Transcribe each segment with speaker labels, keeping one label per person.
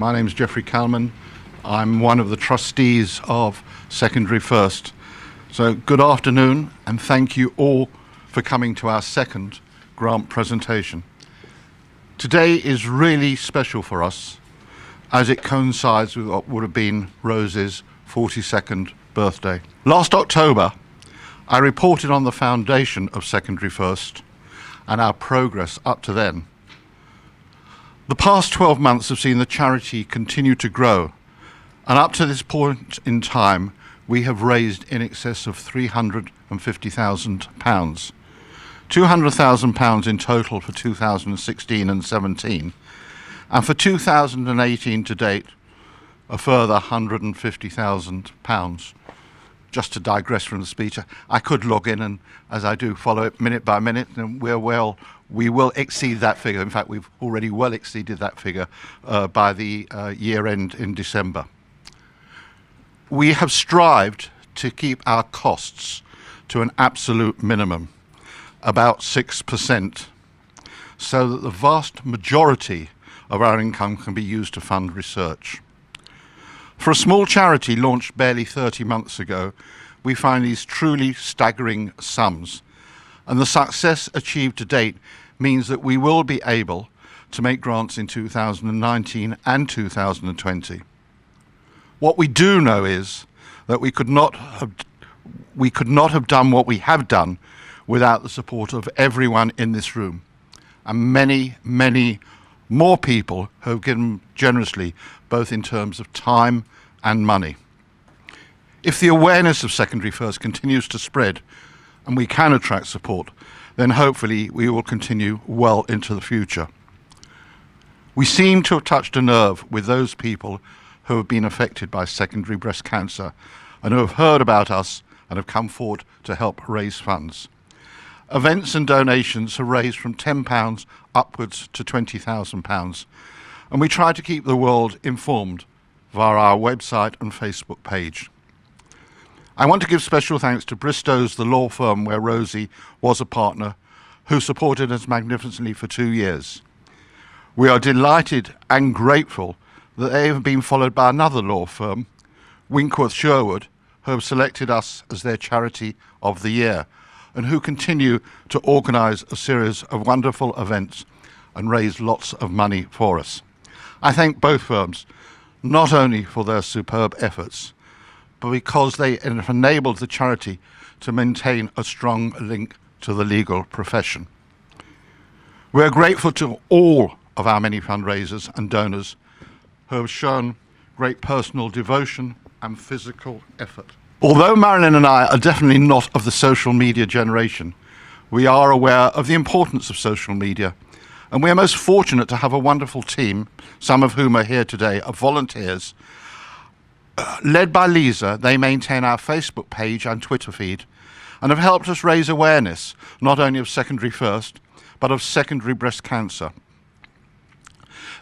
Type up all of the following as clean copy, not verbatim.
Speaker 1: My name is Geoffrey Kalman. I'm one of the trustees of Secondary1st. So good afternoon, and thank you all for coming to our second grant presentation. Today is really special for us as it coincides with what would have been Rose's 42nd birthday. Last October, I reported on the foundation of Secondary1st and our progress up to then. The past 12 months have seen the charity continue to grow, and up to this point in time, we have raised in excess of £350,000. £200,000 in total for 2016 and 17, and for 2018 to date, a further £150,000. Just to digress from the speech, I could log in and, as I do, follow it minute by minute, and we will exceed that figure. In fact, we've already well exceeded that figure by the year end in December. We have strived to keep our costs to an absolute minimum, about 6%, so that the vast majority of our income can be used to fund research. For a small charity launched barely 30 months ago, we find these truly staggering sums, and the success achieved to date means that we will be able to make grants in 2019 and 2020. What we do know is that we could not have done what we have done without the support of everyone in this room, and many, many more people who have given generously, both in terms of time and money. If the awareness of Secondary1st continues to spread and we can attract support, then hopefully we will continue well into the future. We seem to have touched a nerve with those people who have been affected by secondary breast cancer and who have heard about us and have come forward to help raise funds. Events and donations have raised from £10 upwards to £20,000, and we try to keep the world informed via our website and Facebook page. I want to give special thanks to Bristow's, the law firm where Rosie was a partner, who supported us magnificently for 2 years. We are delighted and grateful that they have been followed by another law firm, Winkworth Sherwood, who have selected us as their Charity of the Year, and who continue to organise a series of wonderful events and raise lots of money for us. I thank both firms, not only for their superb efforts, but because they have enabled the charity to maintain a strong link to the legal profession. We are grateful to all of our many fundraisers and donors who have shown great personal devotion and physical effort. Although Marilyn and I are definitely not of the social media generation, we are aware of the importance of social media, and we are most fortunate to have a wonderful team, some of whom are here today, of volunteers. Led by Lisa, they maintain our Facebook page and Twitter feed and have helped us raise awareness not only of Secondary1st, but of secondary breast cancer.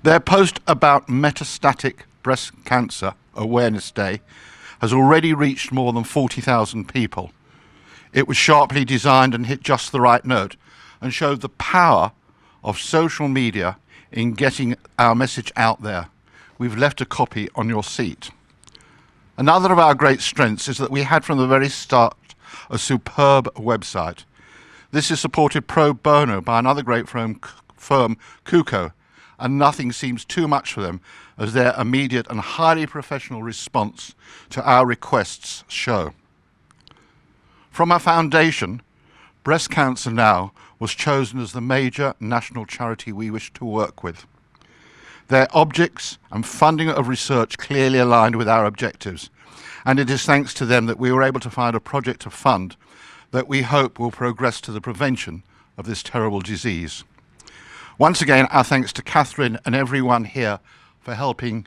Speaker 1: Their post about Metastatic Breast Cancer Awareness Day has already reached more than 40,000 people. It was sharply designed and hit just the right note and showed the power of social media in getting our message out there. We've left a copy on your seat. Another of our great strengths is that we had from the very start a superb website. This is supported pro bono by another great firm, Kuko, and nothing seems too much for them as their immediate and highly professional response to our requests show. From our foundation, Breast Cancer Now was chosen as the major national charity we wish to work with. Their objects and funding of research clearly aligned with our objectives, and it is thanks to them that we were able to find a project to fund that we hope will progress to the prevention of this terrible disease. Once again, our thanks to Catherine and everyone here for helping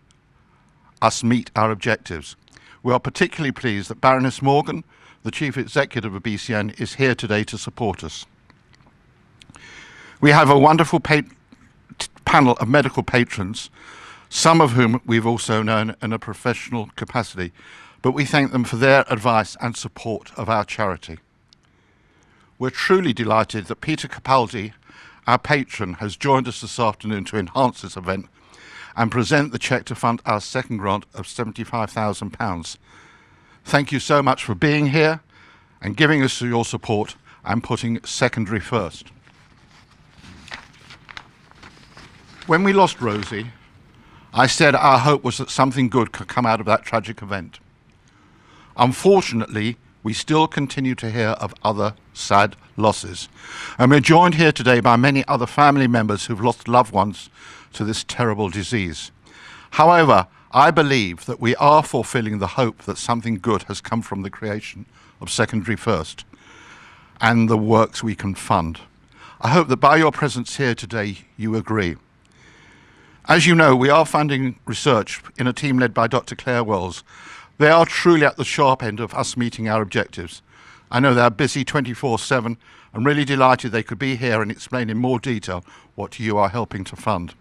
Speaker 1: us meet our objectives. We are particularly pleased that Baroness Morgan, the Chief Executive of BCN, is here today to support us. We have a wonderful panel of medical patrons, some of whom we've also known in a professional capacity, but we thank them for their advice and support of our charity. We're truly delighted that Peter Capaldi, our patron, has joined us this afternoon to enhance this event, and present the cheque to fund our second grant of £75,000. Thank you so much for being here and giving us your support and putting Secondary first. When we lost Rosie, I said our hope was that something good could come out of that tragic event. Unfortunately, we still continue to hear of other sad losses. And we're joined here today by many other family members who've lost loved ones to this terrible disease. However, I believe that we are fulfilling the hope that something good has come from the creation of Secondary First and the works we can fund. I hope that by your presence here today, you agree. As you know, we are funding research in a team led by Dr. Claire Wells. They are truly at the sharp end of us meeting our objectives. I know they're busy 24/7. I'm really delighted they could be here and explain in more detail what you are helping to fund.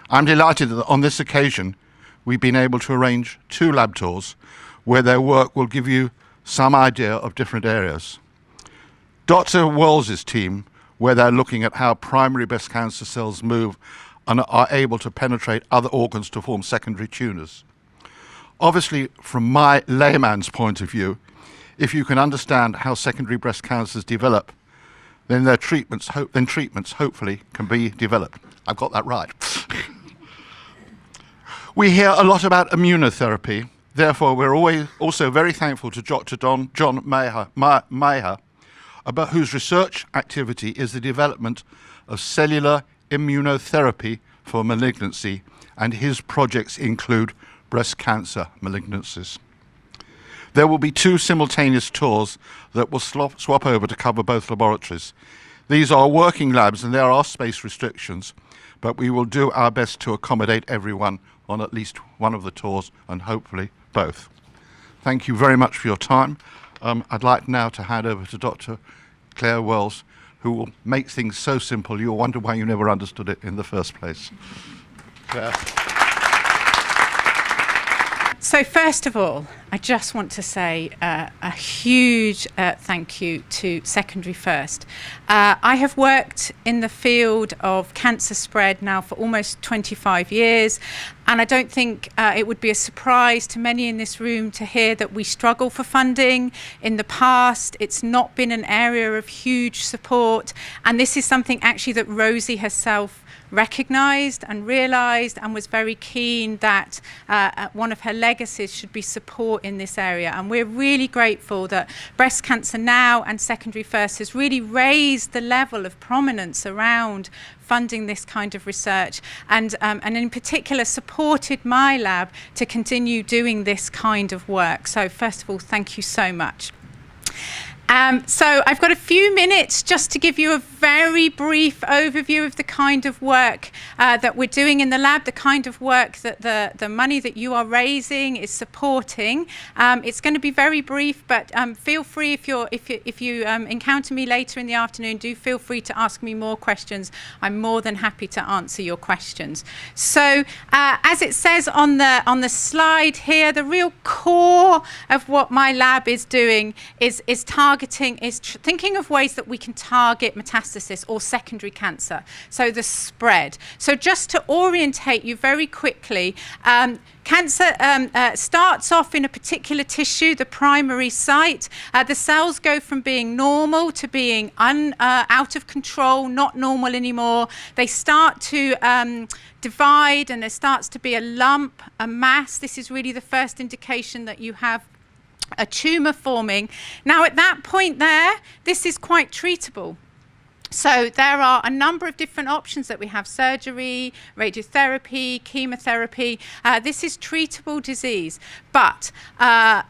Speaker 1: I'm delighted that on this occasion, we've been able to arrange 2 lab tours where their work will give you some idea of different areas. Dr. Wells' team, where they're looking at how primary breast cancer cells move and are able to penetrate other organs to form secondary tumours. Obviously, from my layman's point of view, if you can understand how secondary breast cancers develop, then their treatments hopefully can be developed. I've got that right. We hear a lot about immunotherapy. Therefore, we're also very thankful to Dr. John Maher, about whose research activity is the development of cellular immunotherapy for malignancy, and his projects include breast cancer malignancies. There will be 2 simultaneous tours that will swap over to cover both laboratories. These are working labs and there are space restrictions, but we will do our best to accommodate everyone on at least one of the tours and hopefully both. Thank you very much for your time. I'd like now to hand over to Dr. Claire Wells, who will make things so simple you'll wonder why you never understood it in the first place. Claire.
Speaker 2: So first of all, I just want to say a huge thank you to Secondary First. I have worked in the field of cancer spread now for almost 25 years, and I don't think it would be a surprise to many in this room to hear that we struggle for funding. In the past, it's not been an area of huge support, and this is something actually that Rosie herself recognised and realised and was very keen that one of her legacies should be support in this area. And we're really grateful that Breast Cancer Now and Secondary First has really raised the level of prominence around funding this kind of research, and in particular supported my lab to continue doing this kind of work. So first of all, thank you so much. So I've got a few minutes just to give you a very brief overview of the kind of work that we're doing in the lab, the kind of work that the money that you are raising is supporting. It's going to be very brief, but feel free if you encounter me later in the afternoon, do feel free to ask me more questions. I'm more than happy to answer your questions. So as it says on the slide here, the real core of what my lab is doing is thinking of ways that we can target metastasis or secondary cancer, so the spread. So just to orientate you very quickly, cancer starts off in a particular tissue, the primary site. The cells go from being normal to being out of control, not normal anymore. They start to divide and there starts to be a lump, a mass. This is really the first indication that you have a tumour forming. Now at that point there, this is quite treatable. So there are a number of different options that we have: surgery, radiotherapy, chemotherapy. This is treatable disease, but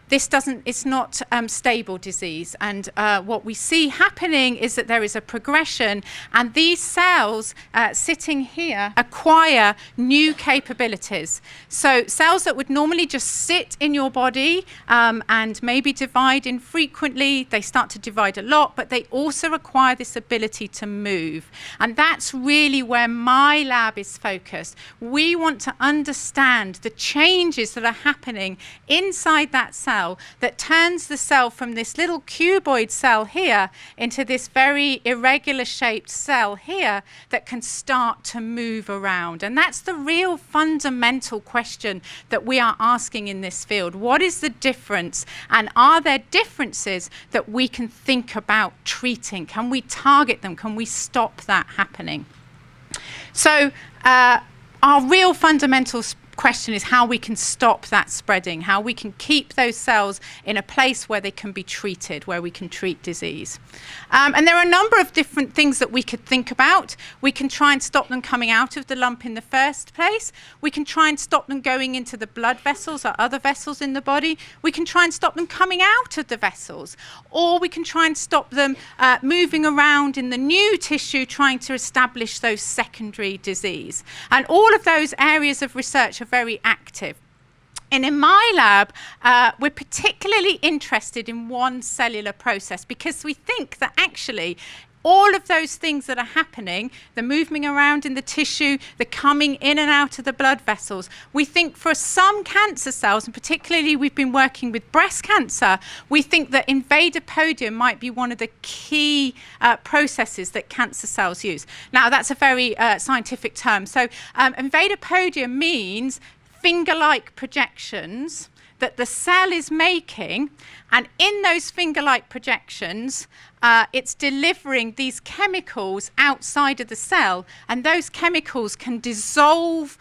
Speaker 2: it's not stable disease. And what we see happening is that there is a progression, and these cells sitting here acquire new capabilities. So cells that would normally just sit in your body and maybe divide infrequently, they start to divide a lot, but they also acquire this ability to move. And that's really where my lab is focused. We want to understand the changes that are happening inside that cell that turns the cell from this little cuboid cell here into this very irregular shaped cell here that can start to move around. And that's the real fundamental question that we are asking in this field. What is the difference? And are there differences that we can think about treating? Can we target them? Can we stop that happening? So our real fundamental question is how we can stop that spreading, how we can keep those cells in a place where they can be treated, where we can treat disease. And there are a number of different things that we could think about. We can try and stop them coming out of the lump in the first place. We can try and stop them going into the blood vessels or other vessels in the body. We can try and stop them coming out of the vessels. Or we can try and stop them moving around in the new tissue, trying to establish those secondary disease. And all of those areas of research are very active. And in my lab, we're particularly interested in one cellular process because we think that actually all of those things that are happening, the moving around in the tissue, the coming in and out of the blood vessels, we think for some cancer cells, and particularly we've been working with breast cancer, we think that invader-podium might be one of the key processes that cancer cells use. Now, that's a very scientific term. So invader-podium means finger-like projections that the cell is making, and in those finger-like projections, it's delivering these chemicals outside of the cell, and those chemicals can dissolve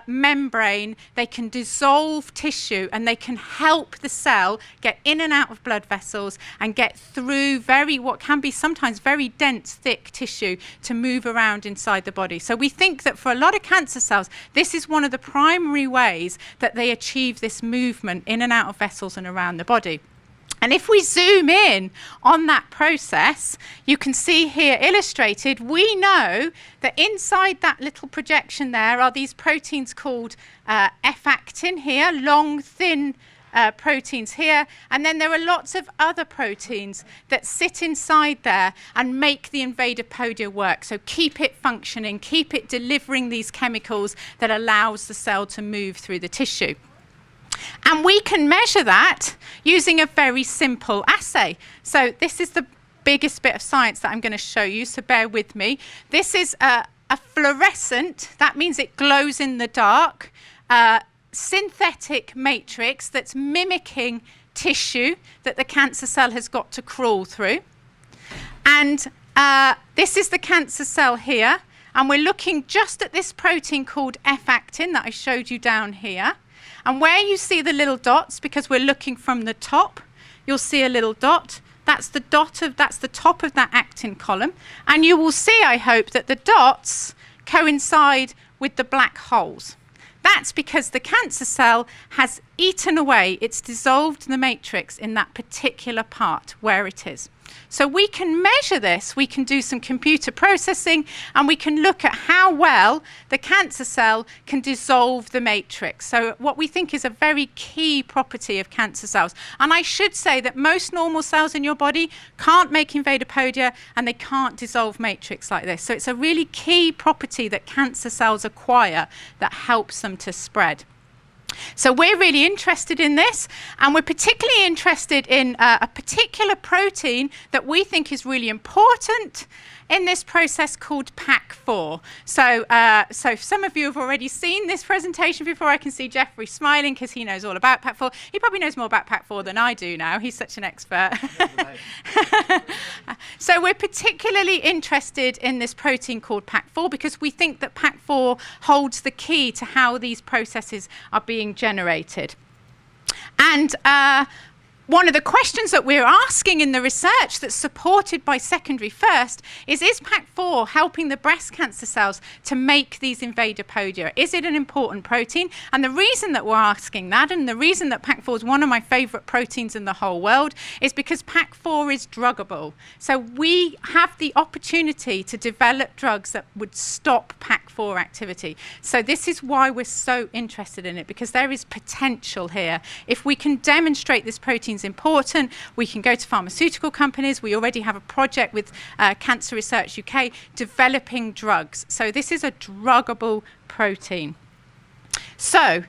Speaker 2: membrane, they can dissolve tissue, and they can help the cell get in and out of blood vessels and get through what can be sometimes very dense, thick tissue to move around inside the body. So we think that for a lot of cancer cells, this is one of the primary ways that they achieve this movement in and out of vessels and around the body. And if we zoom in on that process, you can see here illustrated, we know that inside that little projection there are these proteins called F-actin here, long, thin proteins here, and then there are lots of other proteins that sit inside there and make the invader-podia work. So keep it functioning, keep it delivering these chemicals that allows the cell to move through the tissue. And we can measure that using a very simple assay. So this is the biggest bit of science that I'm going to show you, so bear with me. This is a fluorescent, that means it glows in the dark, synthetic matrix that's mimicking tissue that the cancer cell has got to crawl through. And this is the cancer cell here, and we're looking just at this protein called F-actin that I showed you down here. And where you see the little dots, because we're looking from the top, you'll see a little dot. That's the top of that actin column. And you will see, I hope, that the dots coincide with the black holes. That's because the cancer cell has eaten away, it's dissolved the matrix in that particular part where it is. So we can measure this, we can do some computer processing, and we can look at how well the cancer cell can dissolve the matrix. So what we think is a very key property of cancer cells. And I should say that most normal cells in your body can't make invader-podia, and they can't dissolve matrix like this. So it's a really key property that cancer cells acquire that helps them to spread. So we're really interested in this, and we're particularly interested in a particular protein that we think is really important in this process called PAC4. So some of you have already seen this presentation before. I can see Jeffrey smiling because he knows all about PAC4. He probably knows more about PAC4 than I do now. He's such an expert. So we're particularly interested in this protein called PAC4 because we think that PAC4 holds the key to how these processes are being generated. And one of the questions that we're asking in the research that's supported by Secondary1st is PAC4 helping the breast cancer cells to make these invader-podia? Is it an important protein? And the reason that we're asking that, and the reason that PAC4 is one of my favorite proteins in the whole world, is because PAC4 is druggable. So we have the opportunity to develop drugs that would stop PAC4 PAC4 activity. So this is why we're so interested in it, because there is potential here. If we can demonstrate this protein's important, we can go to pharmaceutical companies. We already have a project with Cancer Research UK developing drugs. So this is a druggable protein. So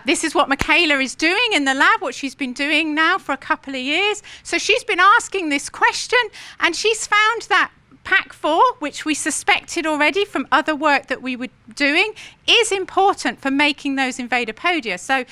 Speaker 2: this is what Michaela is doing in the lab, what she's been doing now for a couple of years. So she's been asking this question, and she's found that PAC4, which we suspected already from other work that we were doing, is important for making those invadopodia. So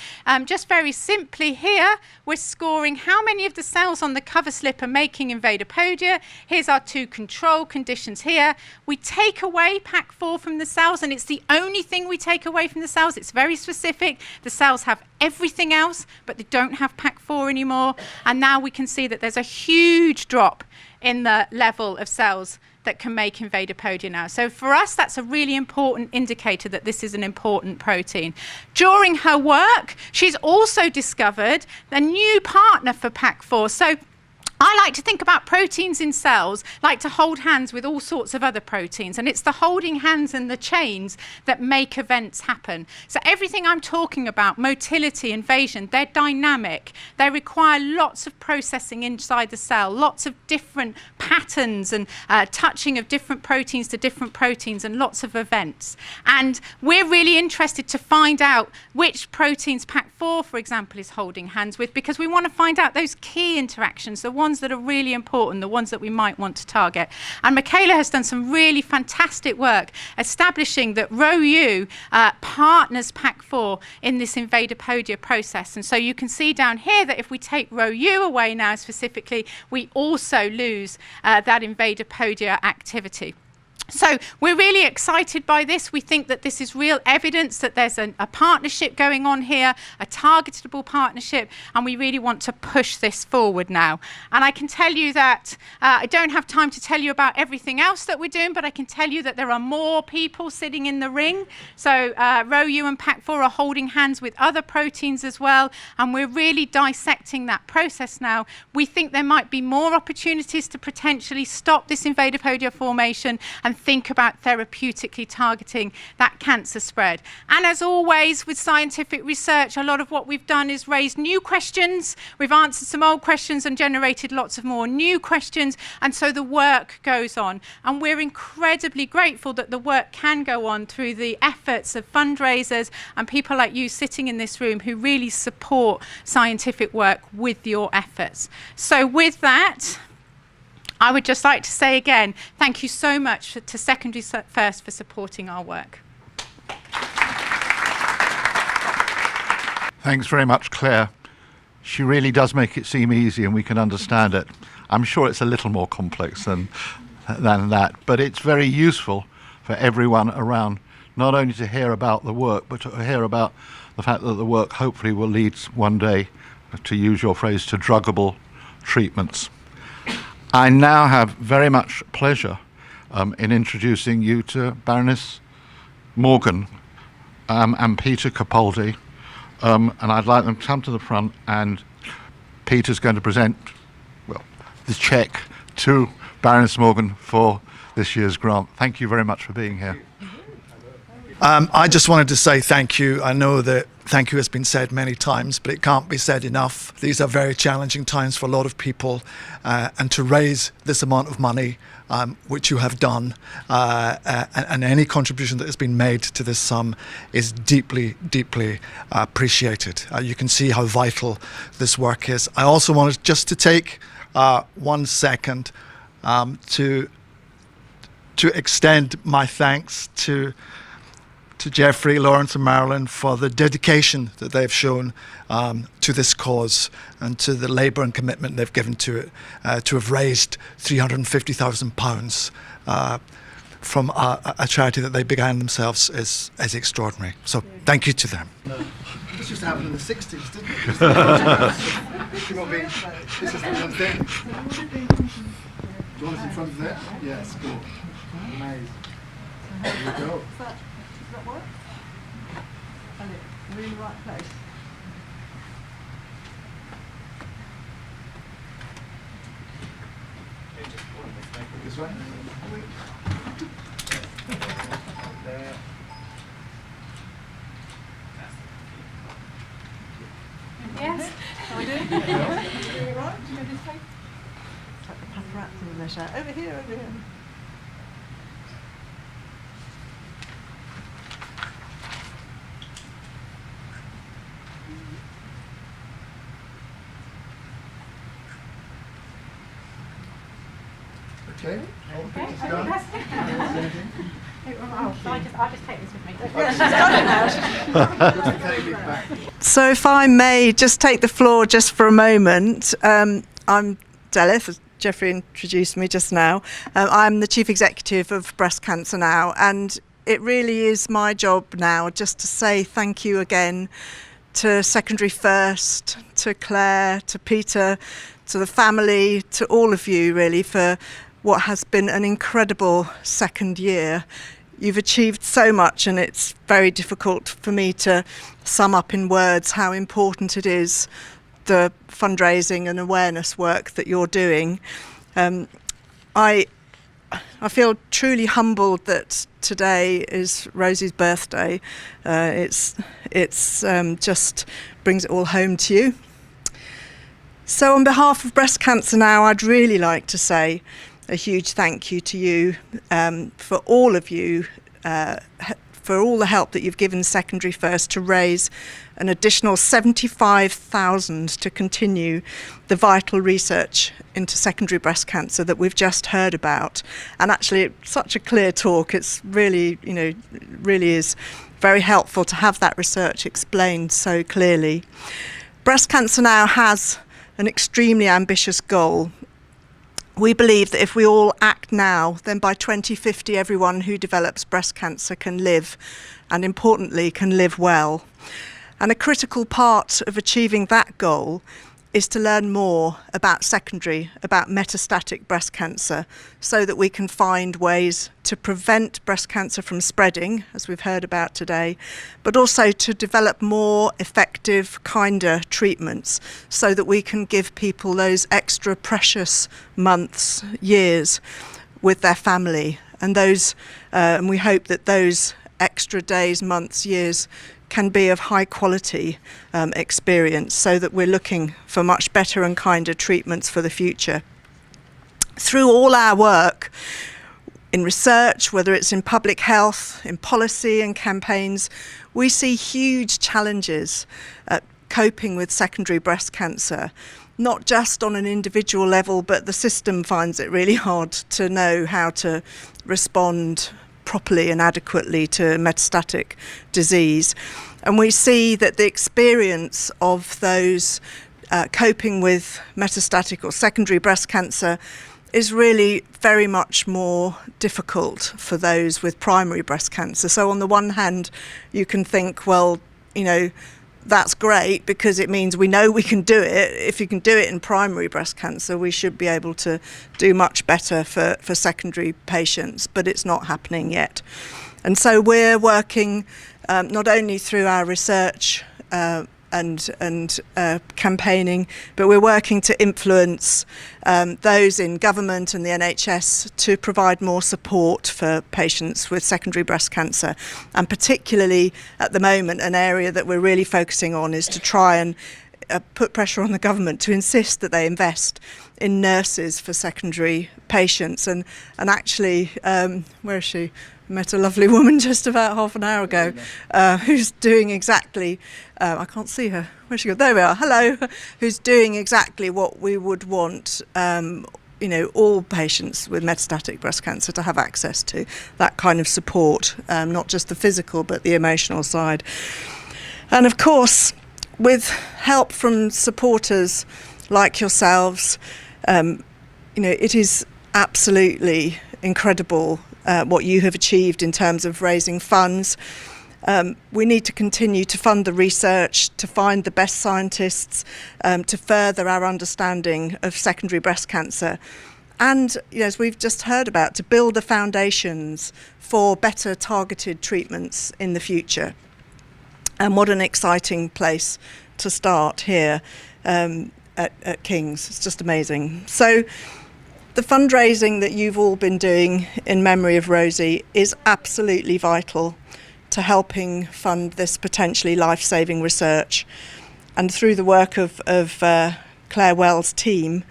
Speaker 2: just very simply here, we're scoring how many of the cells on the cover slip are making invadopodia. Here's our 2 control conditions here. We take away PAC4 from the cells, and it's the only thing we take away from the cells. It's very specific. The cells have everything else, but they don't have PAC4 anymore. And now we can see that there's a huge drop in the level of cells that can make invadopodia now. So for us, that's a really important indicator that this is an important protein. During her work, she's also discovered a new partner for PAC4. So I like to think about proteins in cells, like to hold hands with all sorts of other proteins, and it's the holding hands and the chains that make events happen. So everything I'm talking about, motility, invasion, they're dynamic. They require lots of processing inside the cell, lots of different patterns and touching of different proteins to different proteins, and lots of events. And we're really interested to find out which proteins PAC4, for example, is holding hands with, because we want to find out those key interactions, the ones that are really important, the ones that we might want to target. And Michaela has done some really fantastic work establishing that ROU partners PAC4 in this invadopodia process. And so you can see down here that if we take ROU away now specifically, we also lose that invadopodia activity. So we're really excited by this. We think that this is real evidence that there's a partnership going on here, a targetable partnership, and we really want to push this forward now. And I can tell you that I don't have time to tell you about everything else that we're doing, but I can tell you that there are more people sitting in the ring. So ROU and PAC4 are holding hands with other proteins as well, and we're really dissecting that process now. We think there might be more opportunities to potentially stop this invadopodia formation and think about therapeutically targeting that cancer spread. And as always with scientific research, a lot of what we've done is raised new questions. We've answered some old questions and generated lots of more new questions, and so the work goes on. And we're incredibly grateful that the work can go on through the efforts of fundraisers and people like you sitting in this room who really support scientific work with your efforts. So with that, I would just like to say again, thank you so much to Secondary1st for supporting our work.
Speaker 1: Thanks very much, Claire. She really does make it seem easy, and we can understand it. I'm sure it's a little more complex than that, but it's very useful for everyone around, not only to hear about the work, but to hear about the fact that the work hopefully will lead one day, to use your phrase, to druggable treatments. I now have very much pleasure in introducing you to Baroness Morgan and Peter Capaldi, and I'd like them to come to the front, and Peter's going to present, well, the cheque to Baroness Morgan for this year's grant. Thank you very much for being here.
Speaker 3: I just wanted to say thank you. I know that thank you has been said many times, but it can't be said enough. These are very challenging times for a lot of people, and to raise this amount of money, which you have done, and any contribution that has been made to this sum is deeply, deeply appreciated. You can see how vital this work is. I also wanted just to take 1 second to extend my thanks to Jeffrey, Lawrence and Marilyn for the dedication that they've shown to this cause, and to the labour and commitment they've given to it, to have raised £350,000 from a charity that they began themselves is extraordinary. So thank you to them. This used to happen in the 60s, didn't it? This is the one thing. Do you want us in front of there? Yes, cool. Amazing. There you go. Does that work? And we're in the right place. This way? There.
Speaker 4: pleasure. Over here, over here.
Speaker 3: Okay.
Speaker 2: I'll just take this with me.
Speaker 4: So if I may just take the floor just for a moment. I'm Delith, as Jeffrey introduced me just now. I'm the Chief Executive of Breast Cancer Now, and it really is my job now just to say thank you again to Secondary1st, to Claire, to Peter, to the family, to all of you really for what has been an incredible second year. You've achieved so much, and it's very difficult for me to sum up in words how important it is, the fundraising and awareness work that you're doing. I feel truly humbled that today is Rosie's birthday. It's just brings it all home to you. So on behalf of Breast Cancer Now, I'd really like to say a huge thank you to you for all of you, for all the help that you've given Secondary1st to raise an additional $75,000 to continue the vital research into secondary breast cancer that we've just heard about. And actually, it's such a clear talk. It's really, really is very helpful to have that research explained so clearly. Breast Cancer Now has an extremely ambitious goal. We believe that if we all act now, then by 2050 everyone who develops breast cancer can live, and importantly can live well. And a critical part of achieving that goal is to learn more about metastatic breast cancer, so that we can find ways to prevent breast cancer from spreading, as we've heard about today, but also to develop more effective, kinder treatments, so that we can give people those extra precious months, years with their family. And and we hope that those extra days, months, years can be of high quality experience, so that we're looking for much better and kinder treatments for the future. Through all our work in research, whether it's in public health, in policy and campaigns, we see huge challenges at coping with secondary breast cancer, not just on an individual level, but the system finds it really hard to know how to respond properly and adequately to metastatic disease. And we see that the experience of those coping with metastatic or secondary breast cancer is really very much more difficult for those with primary breast cancer. So on the one hand, you can think, well, that's great because it means we know we can do it. If you can do it in primary breast cancer, we should be able to do much better for secondary patients, but it's not happening yet. And so we're working not only through our research and campaigning, but we're working to influence those in government and the NHS to provide more support for patients with secondary breast cancer. And particularly at the moment, an area that we're really focusing on is to try and put pressure on the government to insist that they invest in nurses for secondary patients. And actually, where is she? Met a lovely woman just about half an hour ago who's doing exactly, I can't see her, where's she gone? There we are, hello, who's doing exactly what we would want all patients with metastatic breast cancer to have access to, that kind of support, not just the physical but the emotional side. And of course, with help from supporters like yourselves, it is absolutely incredible what you have achieved in terms of raising funds. We need to continue to fund the research, to find the best scientists, to further our understanding of secondary breast cancer. And, as we've just heard about, to build the foundations for better targeted treatments in the future. And what an exciting place to start here at King's. It's just amazing. So the fundraising that you've all been doing in memory of Rosie is absolutely vital to helping fund this potentially life-saving research. And through the work of Claire Wells' team,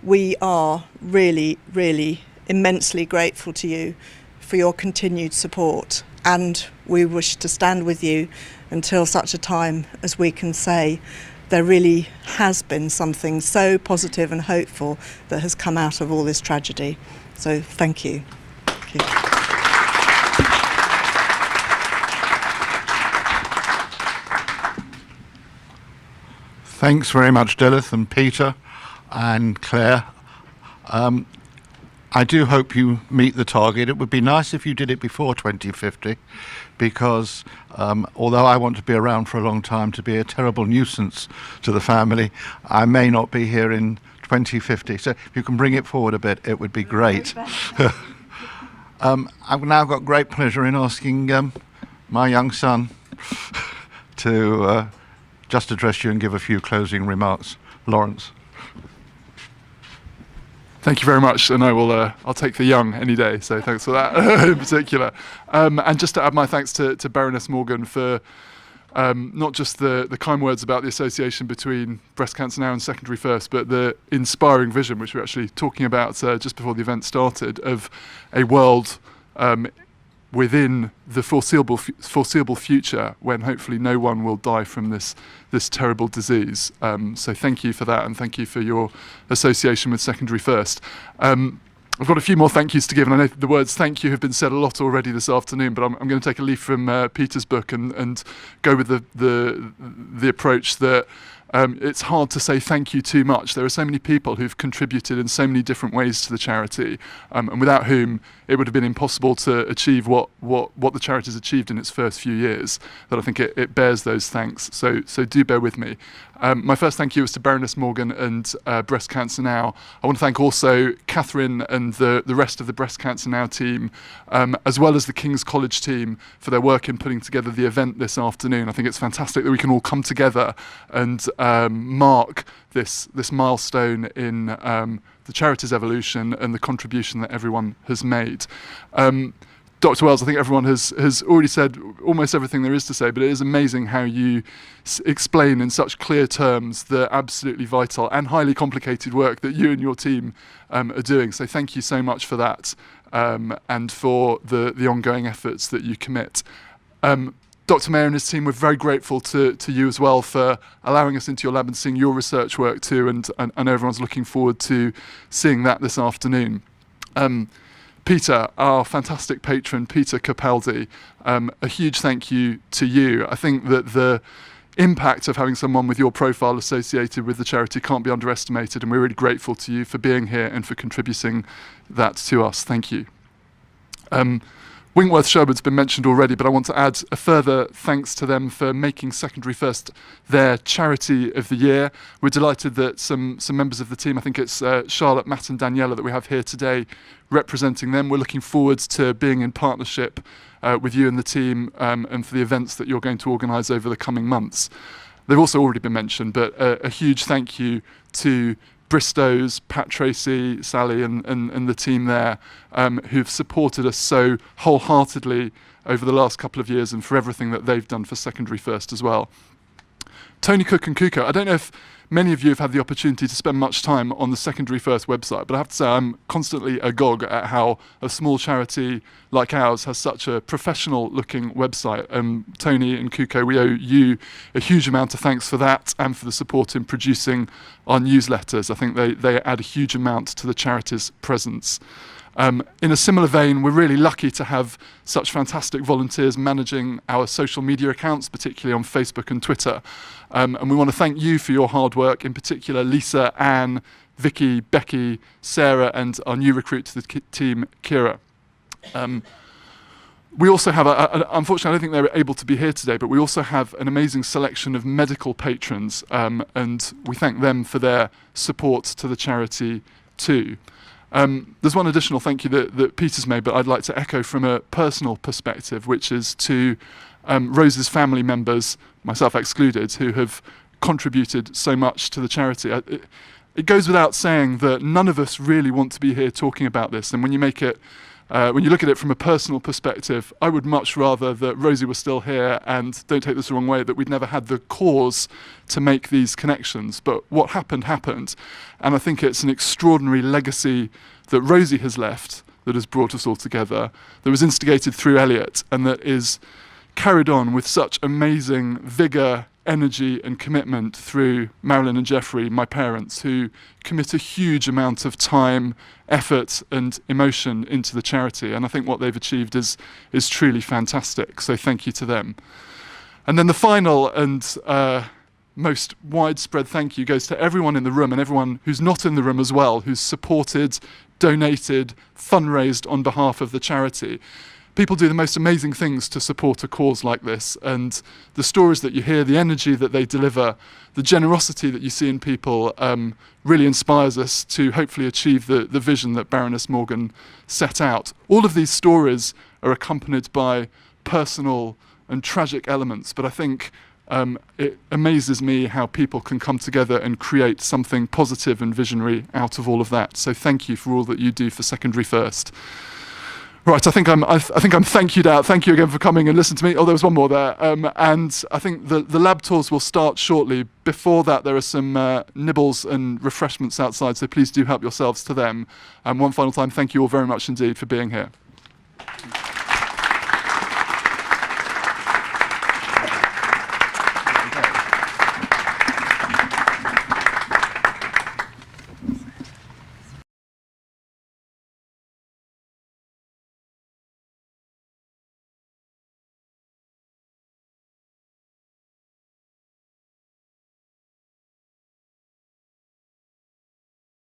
Speaker 4: we are really, really immensely grateful to you for your continued support, and we wish to stand with you until such a time as we can say there really has been something so positive and hopeful that has come out of all this tragedy. So thank you. Thank you.
Speaker 1: Thanks very much, Dilith and Peter and Claire. I do hope you meet the target. It would be nice if you did it before 2050, because although I want to be around for a long time to be a terrible nuisance to the family, I may not be here in 2050. So if you can bring it forward a bit, it would be great. I've now got great pleasure in asking my young son to just address you and give a few closing remarks. Lawrence.
Speaker 5: Thank you very much, and I'll take the young any day, so thanks for that in particular. And just to add my thanks to Baroness Morgan for not just the kind words about the association between Breast Cancer Now and Secondary First, but the inspiring vision, which we were actually talking about just before the event started, of a world within the foreseeable future when hopefully no one will die from this terrible disease. So thank you for that, and thank you for your association with Secondary First. I've got a few more thank yous to give, and I know the words thank you have been said a lot already this afternoon, but I'm going to take a leaf from Peter's book and go with the approach that it's hard to say thank you too much. There are so many people who've contributed in so many different ways to the charity, and without whom it would have been impossible to achieve what the charity's achieved in its first few years, that I think it bears those thanks. So do bear with me. My first thank you is to Baroness Morgan and Breast Cancer Now. I want to thank also Catherine and the rest of the Breast Cancer Now team, as well as the King's College team, for their work in putting together the event this afternoon. I think it's fantastic that we can all come together and mark this milestone in the charity's evolution and the contribution that everyone has made. Dr. Wells, I think everyone has already said almost everything there is to say, but it is amazing how you explain in such clear terms the absolutely vital and highly complicated work that you and your team are doing. So thank you so much for that, and for the ongoing efforts that you commit. Dr. Mayer and his team, we're very grateful to you as well for allowing us into your lab and seeing your research work too, and I know everyone's looking forward to seeing that this afternoon. Peter, our fantastic patron, Peter Capaldi, a huge thank you to you. I think that the impact of having someone with your profile associated with the charity can't be underestimated, and we're really grateful to you for being here and for contributing that to us. Thank you. Winkworth Sherwood's been mentioned already, but I want to add a further thanks to them for making Secondary First their Charity of the Year. We're delighted that some members of the team, I think it's Charlotte, Matt and Daniela that we have here today representing them. We're looking forward to being in partnership with you and the team, and for the events that you're going to organise over the coming months. They've also already been mentioned, but a huge thank you to Bristow's, Pat Tracy, Sally and the team there, who've supported us so wholeheartedly over the last couple of years, and for everything that they've done for Secondary First as well. Tony Cook and Kuko, I don't know if many of you have had the opportunity to spend much time on the Secondary First website, but I have to say I'm constantly agog at how a small charity like ours has such a professional-looking website. Tony and Kuko, we owe you a huge amount of thanks for that and for the support in producing our newsletters. I think they add a huge amount to the charity's presence. In a similar vein, we're really lucky to have such fantastic volunteers managing our social media accounts, particularly on Facebook and Twitter. And we want to thank you for your hard work, in particular Lisa, Anne, Vicky, Becky, Sarah, and our new recruit to the team, Kira. We also have, unfortunately, I don't think they're able to be here today, but we also have an amazing selection of medical patrons, and we thank them for their support to the charity too. There's one additional thank you that Peter's made, but I'd like to echo from a personal perspective, which is to Rose's family members, myself excluded, who have contributed so much to the charity. It goes without saying that none of us really want to be here talking about this, and when you make it when you look at it from a personal perspective, I would much rather that Rosie was still here, and don't take this the wrong way, that we'd never had the cause to make these connections. But what happened, happened. And I think it's an extraordinary legacy that Rosie has left that has brought us all together, that was instigated through Elliot, and that is carried on with such amazing vigour, energy and commitment through Marilyn and Jeffrey, my parents, who commit a huge amount of time, effort and emotion into the charity. And I think what they've achieved is truly fantastic. So thank you to them. And then the final and most widespread thank you goes to everyone in the room and everyone who's not in the room as well, who's supported, donated, fundraised on behalf of the charity. People do the most amazing things to support a cause like this, and the stories that you hear, the energy that they deliver, the generosity that you see in people really inspires us to hopefully achieve the vision that Baroness Morgan set out. All of these stories are accompanied by personal and tragic elements, but I think it amazes me how people can come together and create something positive and visionary out of all of that. So thank you for all that you do for Secondary First. Right, I think I'm thank you'd out. Thank you again for coming and listening to me. Oh, there was one more there. And I think the lab tours will start shortly. Before that, there are some nibbles and refreshments outside, so please do help yourselves to them. And one final time, thank you all very much indeed for being here.